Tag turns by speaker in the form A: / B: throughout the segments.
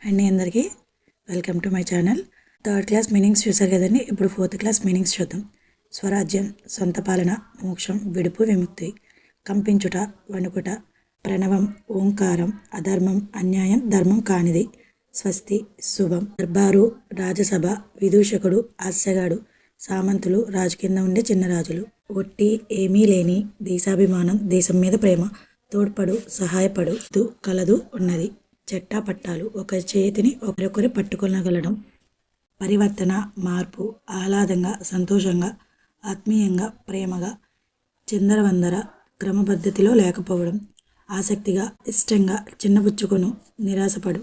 A: అండి అందరికీ welcome to my channel. Third class meanings చూసారు కదండి. ఇప్పుడు ఫోర్త్ క్లాస్ మీనింగ్స్ చూద్దాం. స్వరాజ్యం, సొంత పాలన, మోక్షం, విడుపు, విముక్తి. కంపించుట, వణుకుట. ప్రణవం, ఓంకారం. అధర్మం, అన్యాయం, ధర్మం కానిది. స్వస్తి, శుభం. దర్బారు, రాజసభ. విదూషకుడు, హాస్యగాడు. సామంతులు, రాజు కింద ఉండే చిన్నరాజులు. ఒట్టి, ఏమీ లేని. దేశాభిమానం, దేశం మీద ప్రేమ. తోడ్పడు, సహాయపడు. కలదు, ఉన్నది. చెట్టా పట్టాలు, ఒక చేతిని ఒకరొకరు పట్టుకొనగలడం. పరివర్తన, మార్పు. ఆహ్లాదంగా, సంతోషంగా, ఆత్మీయంగా, ప్రేమగా. చిందరవందర, క్రమపద్ధతిలో లేకపోవడం. ఆసక్తిగా, ఇష్టంగా, చిన్నపుచ్చుకొను, నిరాశపడు.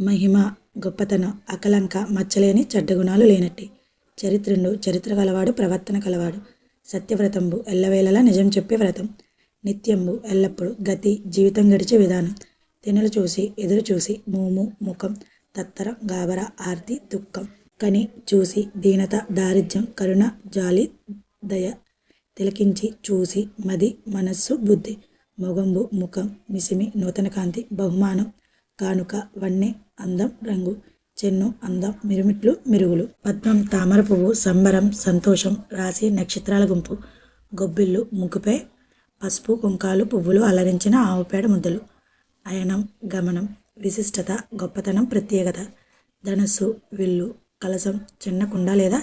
A: మహిమ, గొప్పతనం. అకలంక, మచ్చలేని, చెడ్డగుణాలు లేనట్టి. చరిత్రుండు, చరిత్ర కలవాడు, ప్రవర్తన కలవాడు. సత్యవ్రతంబు, ఎల్లవేళలా నిజం చెప్పే వ్రతం. నిత్యంబు, ఎల్లప్పుడు. గతి, జీవితం గడిచే విధానం. తినలు చూసి, ఎదురు చూసి. మోము, ముఖం. తత్తరం, గాబర, ఆర్తి, దుఃఖం. కని, చూసి. దీనత, దారిద్ర్యం. కరుణ, జాలి, దయ. తిలకించి, చూసి. మది, మనస్సు, బుద్ధి. మొగంబు, ముఖం. మిసిమి, నూతన కాంతి. బహుమానం, కానుక. వన్నె, అందం, రంగు. చెన్ను, అందం, మిరుమిట్లు, మిరుగులు. పద్మం, తామర పువ్వు. సంబరం, సంతోషం. రాశి, నక్షత్రాల గుంపు. గొబ్బిళ్ళు, ముగ్గుపై పసుపు, కుంకాలు, పువ్వులు అలరించిన ఆవుపేడ ముద్దలు. అయనం, గమనం. విశిష్టత, గొప్పతనం, ప్రత్యేకత. ధనస్సు, విల్లు. కలశం, చిన్న కుండ లేదా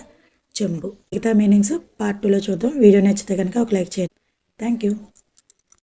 A: చెంబు. మిగతా మీనింగ్స్ పార్ట్ 2లో చూద్దాం. వీడియో నచ్చితే కనుక ఒక లైక్ చేయండి. Thank you.